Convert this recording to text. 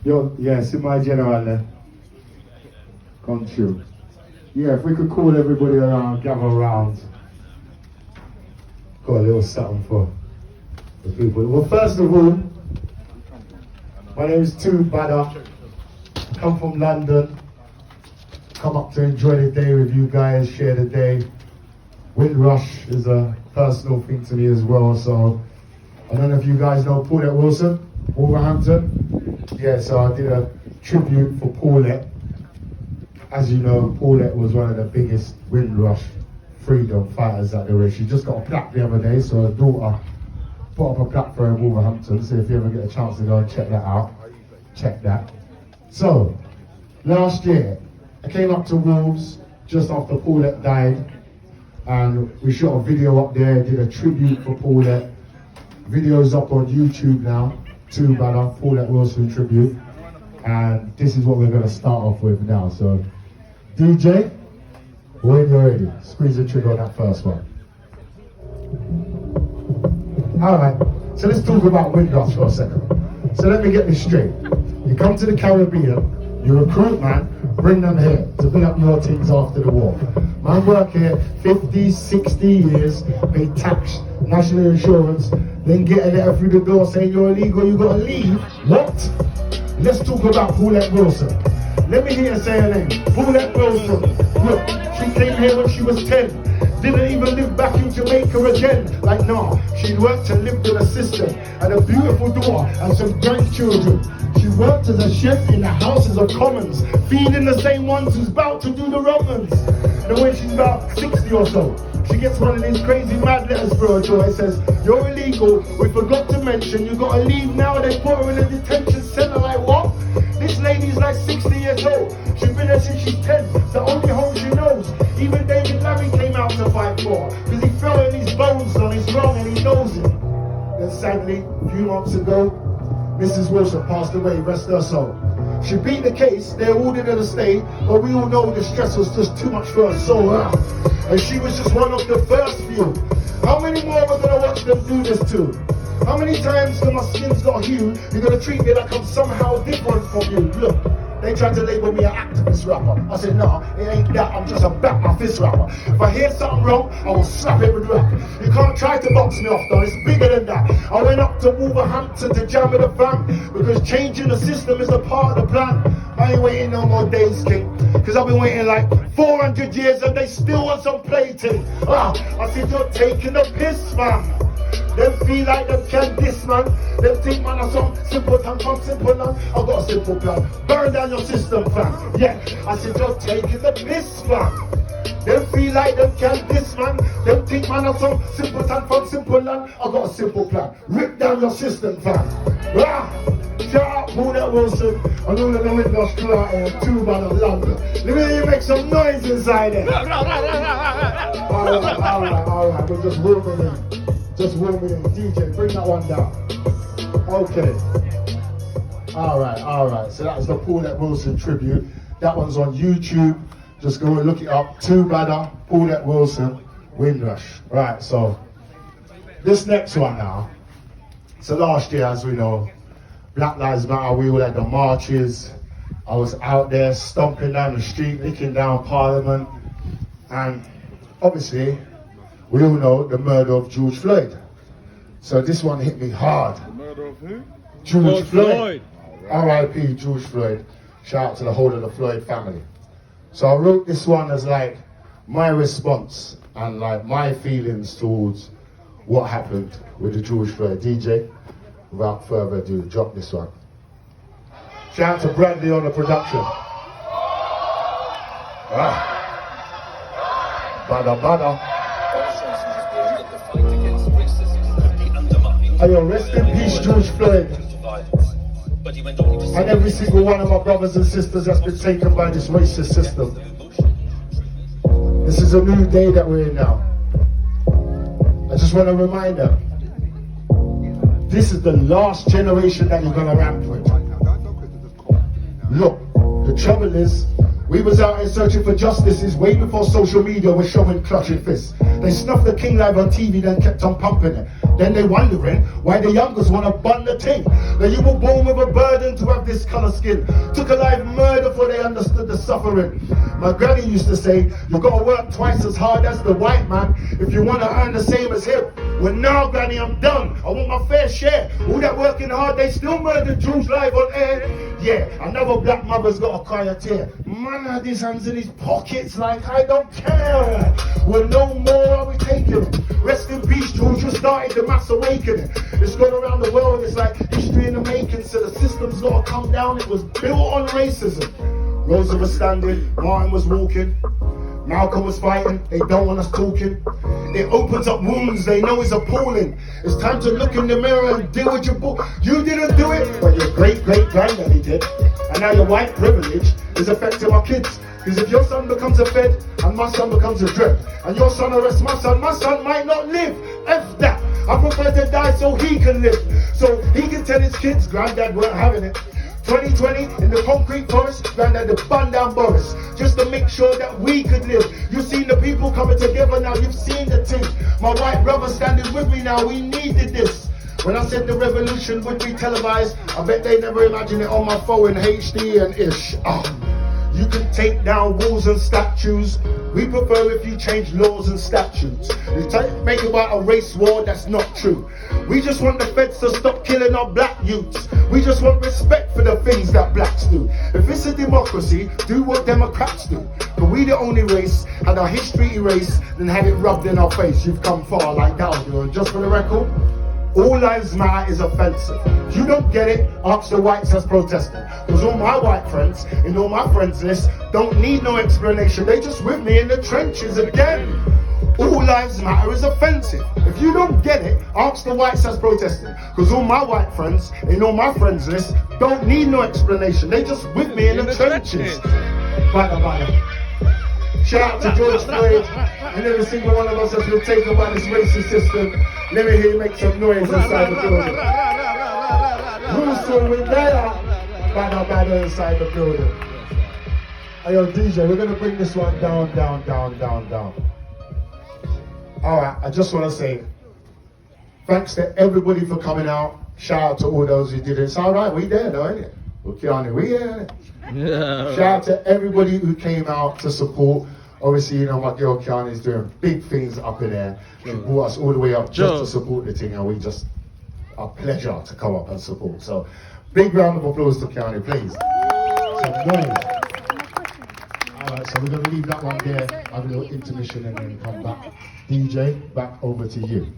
Yes, in my general there. Come true. Yeah, if we could call everybody around, gather around. Got a little something for the people. Well, first of all, my name is 2Badda. Come from London. Come up to enjoy the day with you guys, share the day. Windrush is a personal thing to me as well, so I don't know if you guys know Paulette Wilson, Wolverhampton. Yeah, so I did a tribute for Paulette. As you know, Paulette was one of the biggest Windrush freedom fighters that there was. She just got a plaque the other day, so her daughter put up a plaque for her in Wolverhampton, so if you ever get a chance to go and check that out, check that. So, last year, I came up to Wolves just after Paulette died, and we shot a video up there, did a tribute for Paulette. Video's up on YouTube now, 2Badda, Paulette Wilson tribute. And this is what we're going to start off with now. So, DJ, when you're ready, squeeze the trigger on that first one. Alright, so let's talk about Windrush for a second. So let me get this straight. You come to the Caribbean, you recruit man, bring them here to build up your teams after the war. Man work here 50, 60 years, pay tax, national insurance, then get a letter through the door saying you're illegal, you gotta leave. What? Let's talk about Paulette Wilson. Let me hear you say her name. Paulette Wilson. Look, she came here when she was 10. Didn't even live back in Jamaica again. Like, nah, she worked and lived with her sister, had a beautiful daughter and some grandchildren. She worked as a chef in the Houses of Commons, feeding the same ones who's about to do the Romans. And when she's about 60 or so, she gets one of these crazy mad letters for her door. It says, you're illegal, we forgot to mention, you gotta leave now. They put her in a detention center. Like, what? This lady's like 60 years old. She's been there since she's 10. It's the only home she knows. Even David Larry came out to fight for her, because he fell in his bones on his wrong and he knows it. Then sadly, a few months ago, Mrs. Wilson passed away, rest her soul. She beat the case, they ordered her to stay, but we all know the stress was just too much for her soul. And she was just one of the first few. How many more am I gonna watch them do this to? How many times till my skin's got hue, you're gonna treat me like I'm somehow different from you? Look, they tried to label me an activist rapper. I said, nah, it ain't that, I'm just a back my fist rapper. If I hear something wrong, I will slap it with rap. You can't try to box me off though, it's bigger than that. I went up to Wolverhampton to jam with the fam, because changing the system is a part of the plan. I ain't waiting no more days, king, because I've been waiting like 400 years and they still want some plating. I said, you're taking the piss, man. Them feel like them can diss, man. Them think, man, I'm some simple time from simple land. I've got a simple plan. Burn down your system, fam. Yeah, I said, you're taking the piss, fam. Them feel like them can diss, man. Them think, man, I'm some simple time from simple land. I've got a simple plan. Rip down your system, fam. Shout out Paulette Wilson and all of the Windrush crew out here, 2Badda London. Let me hear you make some noise inside there. Alright, we're just warming in. Just warming in. DJ, bring that one down. Okay. Alright. So that was the Paulette Wilson tribute. That one's on YouTube. Just go and look it up. 2Badda, Paulette Wilson, Windrush. Right, so this next one now. So last year, as we know, Black Lives Matter, we all had the marches. I was out there stomping down the street, licking down Parliament. And obviously, we all know the murder of George Floyd. So this one hit me hard. The murder of who? George Floyd. R.I.P. George Floyd. Shout out to the whole of the Floyd family. So I wrote this one as like my response and like my feelings towards what happened with the George Floyd. DJ, without further ado, drop this one. Shout out to Bradley on the production. Badda. Ayo, rest in peace, George Floyd. And every single one of my brothers and sisters that's been taken by this racist system. This is a new day that we're in now. I just want to remind them, this is the last generation that you're gonna ramp with. Look, the trouble is, we was out here searching for justices way before social media was showing clutching fists. They snuffed the King live on TV, then kept on pumping it. Then they wondering why the youngest wanna bun the ting. Now you were born with a burden to have this color skin. Took a life murder before they understood the suffering. My granny used to say, you gotta work twice as hard as the white man if you wanna earn the same as him. Well now granny, I'm done. I want my fair share. All that working hard, they still murdered Jews live on air. Yeah, another black mother's got to cry a tear. Man had his hands in his pockets like I don't care. Well no more are we taking it. Rest in peace, Jews, you started the mass awakening. It's gone around the world, it's like history in the making. So the system's got to come down, it was built on racism. Rosa was standing, Martin was walking, Malcolm was fighting, they don't want us talking. It opens up wounds they know is appalling. It's time to look in the mirror and deal with your book. You didn't do it, but your great-great-granddaddy did. And now your white privilege is affecting our kids. Because if your son becomes a Fed, and my son becomes a Dread, and your son arrests my son might not live. F that. I prefer to die so he can live. So he can tell his kids, granddad weren't having it. 2020 in the concrete forest, granddad the bun down Boris, just to make sure that we could live. You've seen the people coming together now, you've seen the team. My white brother standing with me now, we needed this. When I said the revolution would be televised, I bet they never imagined it on my phone in HD and ish. You can take down walls and statues. We prefer if you change laws and statutes. You make about a race war, that's not true. We just want the feds to stop killing our black youths. We just want respect for the things that blacks do. If it's a democracy, do what Democrats do. But we the only race, had our history erased, then had it rubbed in our face. You've come far like that, you know. Just for the record, all lives matter is offensive. If you don't get it, ask the whites that's protesting. Because all my white friends in all my friends list don't need no explanation. They just with me in the trenches again. All lives matter is offensive. If you don't get it, ask the whites that's protesting. Because all my white friends in all my friends list don't need no explanation. They just with me in the trenches. Bada. Shout out to George Floyd and every single one of us that's been taken by this racist system. Let me hear you make some noise inside the building. Walsall, we're there. Bada inside the building. Hey yo DJ, we're going to bring this one down. Alright, I just want to say thanks to everybody for coming out. Shout out to all those who did it. It's alright, we there though, ain't it? Okay, we there. Yeah. Shout out to everybody who came out to support. Obviously, you know, my girl Kiana is doing big things up in there. She brought us all the way up just to support the thing, and we just, a pleasure to come up and support. So, big round of applause to Kiana, please. Alright, so we're going to leave that one there, have a little intermission and then come back. DJ, back over to you.